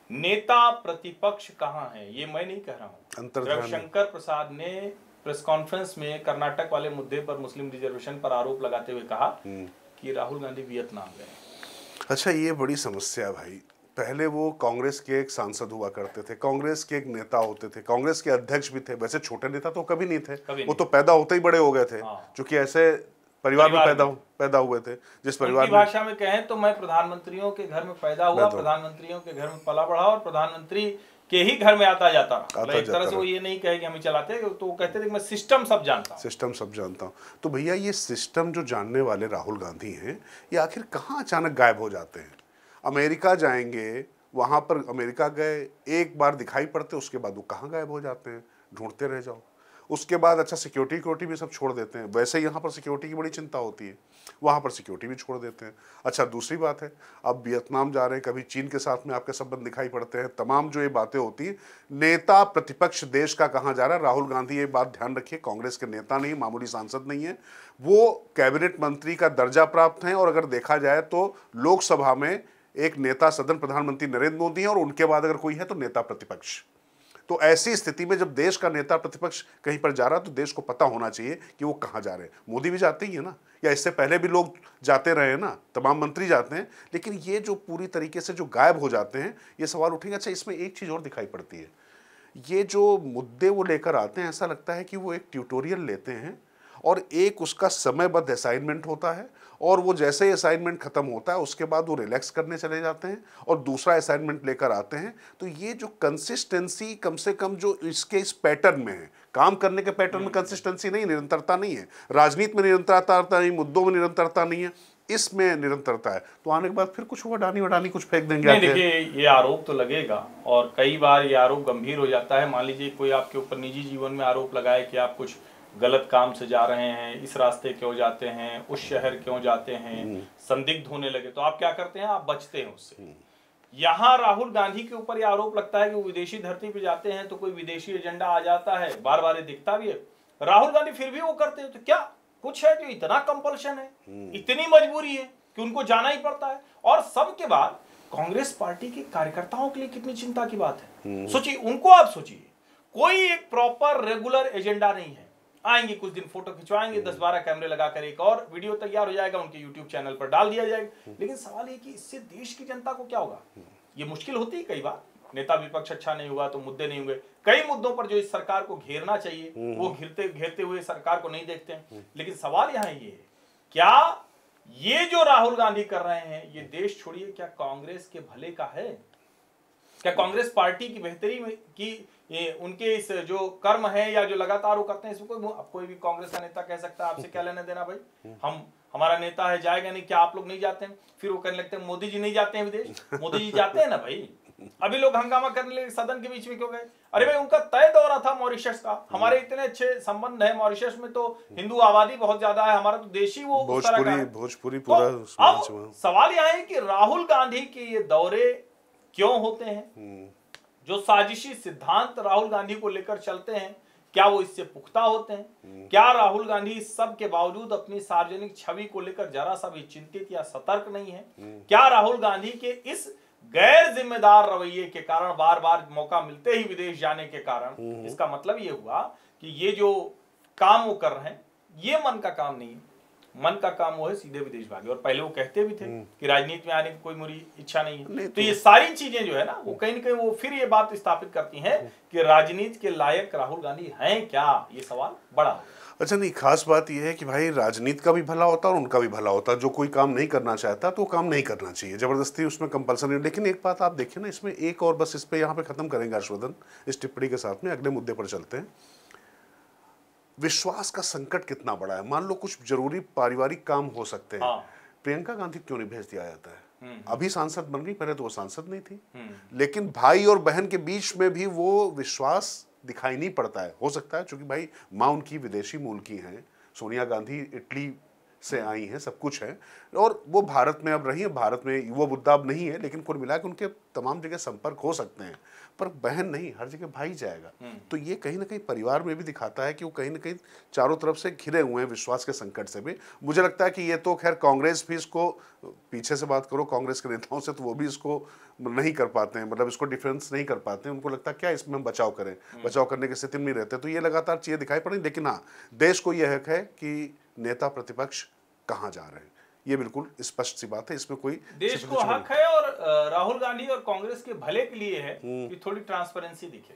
नेता प्रतिपक्ष कहाँ है, ये मैं नहीं कह रहा हूँ। रविशंकर प्रसाद ने प्रेस कॉन्फ्रेंस में कर्नाटक वाले मुद्दे पर मुस्लिम रिजर्वेशन पर आरोप लगाते हुए कहा कि राहुल गांधी वियतनाम गए। अच्छा, ये बड़ी समस्या भाई। पहले वो कांग्रेस के एक सांसद हुआ करते थे, कांग्रेस के एक नेता होते थे, कांग्रेस के अध्यक्ष भी थे। वैसे छोटे नेता तो कभी नहीं थे, वो तो पैदा होते ही बड़े हो गए थे, क्योंकि ऐसे परिवार में पैदा हुए थे। जिस परिवार की भाषा में कहें तो मैं प्रधानमंत्रियों के घर में पैदा हुआ, प्रधानमंत्रियों के घर में पला बढ़ा और प्रधानमंत्री के ही घर में आता जाता रहा। एक तरह से वो ये नहीं कहे कि हम चलाते, तो वो कहते थे कि मैं सिस्टम सब जानता हूँ। तो भैया ये सिस्टम जो जानने वाले राहुल गांधी हैं, ये आखिर कहाँ अचानक गायब हो जाते हैं? अमेरिका जाएंगे, वहां पर अमेरिका गए, एक बार दिखाई पड़ते, उसके बाद वो कहाँ गायब हो जाते हैं, ढूंढते रह जाओ। उसके बाद अच्छा सिक्योरिटी भी सब छोड़ देते हैं। वैसे यहाँ पर सिक्योरिटी की बड़ी चिंता होती है, वहाँ पर सिक्योरिटी भी छोड़ देते हैं। अच्छा, दूसरी बात है, अब वियतनाम जा रहे हैं, कभी चीन के साथ में आपके संबंध दिखाई पड़ते हैं। तमाम जो ये बातें होती हैं, नेता प्रतिपक्ष देश का कहाँ जा रहा है? राहुल गांधी, ये बात ध्यान रखिए, कांग्रेस के नेता नहीं, मामूली सांसद नहीं है, वो कैबिनेट मंत्री का दर्जा प्राप्त हैं। और अगर देखा जाए तो लोकसभा में एक नेता सदन प्रधानमंत्री नरेंद्र मोदी है, और उनके बाद अगर कोई है तो नेता प्रतिपक्ष। तो ऐसी स्थिति में जब देश का नेता प्रतिपक्ष कहीं पर जा रहा है, तो देश को पता होना चाहिए कि वो कहाँ जा रहे हैं। मोदी भी जाते ही है ना, या इससे पहले भी लोग जाते रहे हैं ना, तमाम मंत्री जाते हैं। लेकिन ये जो पूरी तरीके से जो गायब हो जाते हैं, ये सवाल उठेंगे। अच्छा, इसमें एक चीज़ और दिखाई पड़ती है, ये जो मुद्दे वो लेकर आते हैं, ऐसा लगता है कि वो एक ट्यूटोरियल लेते हैं और एक उसका समयबद्ध असाइनमेंट होता है, और वो जैसे ही असाइनमेंट खत्म होता है उसके बाद वो रिलैक्स करने चले जाते हैं और दूसरा असाइनमेंट लेकर आते हैं। तो ये जो कंसिस्टेंसी, कम से कम जो इसके इस पैटर्न में है, काम करने के पैटर्न में कंसिस्टेंसी नहीं, निरंतरता नहीं है। राजनीति में निरंतरता नहीं, मुद्दों में निरंतरता नहीं है, इसमें निरंतरता है। तो आने के बाद फिर कुछ वडानी कुछ फेंक देंगे। नहीं, देखिए, ये आरोप तो लगेगा और कई बार ये आरोप गंभीर हो जाता है। मान लीजिए कोई आपके ऊपर निजी जीवन में आरोप लगाए कि आप कुछ गलत काम से जा रहे हैं, इस रास्ते क्यों जाते हैं, उस शहर क्यों जाते हैं, संदिग्ध होने लगे, तो आप क्या करते हैं? आप बचते हैं उससे। यहाँ राहुल गांधी के ऊपर यह आरोप लगता है कि वो विदेशी धरती पे जाते हैं तो कोई विदेशी एजेंडा आ जाता है, बार बार ये दिखता भी है। राहुल गांधी फिर भी वो करते हैं, तो क्या कुछ है जो इतना कंपल्शन है, इतनी मजबूरी है कि उनको जाना ही पड़ता है? और सबके बाद कांग्रेस पार्टी के कार्यकर्ताओं के लिए कितनी चिंता की बात है। सोचिए, उनको आप सोचिए, कोई एक प्रॉपर रेगुलर एजेंडा नहीं है। आएंगे कुछ दिन, फोटो खिंचवाएंगे, 10-12 कैमरे लगाकर एक और वीडियो तैयार हो जाएगा, उनके यूट्यूब चैनल पर डाल दिया जाएगा। लेकिन सवाल ये कि इससे देश की जनता को क्या होगा? ये मुश्किल होती है कई बार। नेता विपक्ष अच्छा नहीं हुआ तो मुद्दे नहीं हुए। कई मुद्दों पर जो इस सरकार को घेरना चाहिए वो घेरते हुए सरकार को नहीं देखते हैं। लेकिन सवाल यहाँ ये है, क्या ये जो राहुल गांधी कर रहे हैं, ये देश छोड़िए, क्या कांग्रेस के भले का है? क्या कांग्रेस पार्टी की बेहतरी में की ये उनके इस जो कर्म है या जो लगातार वो करते हैं, इसको कोई भी कांग्रेस का नेता कह सकता है आपसे क्या लेना देना भाई, हमारा नेता है जाएगा नहीं, क्या आप लोग नहीं जाते हैं? फिर वो कहने लगते हैं मोदी जी नहीं जाते हैं विदेश। मोदी जी जाते हैं ना भाई। अभी लोग हंगामा करने लगे सदन के बीच में, क्यों गए? अरे भाई, उनका तय दौरा था मॉरिशस का। हमारे इतने अच्छे संबंध है मॉरिशस में, तो हिंदू आबादी बहुत ज्यादा है, हमारा तो देश ही वो भोजपुरी पूरा। अब सवाल यह है कि राहुल गांधी के ये दौरे क्यों होते हैं? जो साजिशी सिद्धांत राहुल गांधी को लेकर चलते हैं, क्या वो इससे पुख्ता होते हैं? क्या राहुल गांधी इस सब के बावजूद अपनी सार्वजनिक छवि को लेकर जरा सा भी चिंतित या सतर्क नहीं है? क्या राहुल गांधी के इस गैर जिम्मेदार रवैये के कारण, बार बार मौका मिलते ही विदेश जाने के कारण, इसका मतलब ये हुआ कि ये जो काम वो कर रहे हैं ये मन का काम नहीं है? मन का काम वो है सीधे विदेश भागे। और पहले वो कहते भी थे कि राजनीति में आने की कोई मेरी इच्छा नहीं है। तो ये सारी चीजें जो है ना, वो कहीं ना कहीं वो फिर ये बात स्थापित करती हैं कि राजनीति के लायक राहुल गांधी हैं क्या? ये सवाल बड़ा। अच्छा, नहीं, खास बात यह है कि भाई राजनीति का भी भला होता है और उनका भी भला होता है। जो कोई काम नहीं करना चाहता तो वो काम नहीं करना चाहिए, जबरदस्ती उसमें कंपल्सन नहीं। लेकिन एक बात आप देखिए ना, इसमें एक और, बस इस पे यहाँ पे खत्म करेंगे हर्षवर्धन इस टिप्पणी के साथ में, अगले मुद्दे पर चलते हैं। विश्वास का संकट कितना बड़ा है। मान लो कुछ जरूरी पारिवारिक काम हो सकते हैं, प्रियंका गांधी क्यों नहीं भेज दिया जाता है? अभी सांसद बन गई, पहले तो वो सांसद नहीं थी। लेकिन भाई और बहन के बीच में भी वो विश्वास दिखाई नहीं पड़ता है। हो सकता है क्योंकि भाई माँ उनकी विदेशी मूल की हैं, सोनिया गांधी इटली से आई हैं, सब कुछ है, और वो भारत में अब रही है। भारत में वो मुद्दा अब नहीं है, लेकिन कुल मिला के उनके तमाम जगह संपर्क हो सकते हैं, पर बहन नहीं, हर जगह भाई जाएगा। तो ये कहीं ना कहीं परिवार में भी दिखाता है कि वो कहीं ना कहीं चारों तरफ से घिरे हुए हैं विश्वास के संकट से भी। मुझे लगता है कि ये तो खैर कांग्रेस भी इसको, पीछे से बात करो कांग्रेस के नेताओं से, तो वो भी इसको नहीं कर पाते हैं, मतलब इसको डिफेंस नहीं कर पाते हैं। उनको लगता है क्या इसमें हम बचाव करें, बचाव करने की स्थिति में नहीं रहते। तो ये लगातार चीजें दिखाई पड़ रही, लेकिन हाँ, देश को यह हक है कि नेता प्रतिपक्ष कहाँ जा रहे हैं, ये बिल्कुल स्पष्ट सी बात है, इसमें कोई देश को हक है और राहुल गांधी और कांग्रेस के भले के लिए है कि थोड़ी ट्रांसपेरेंसी दिखे।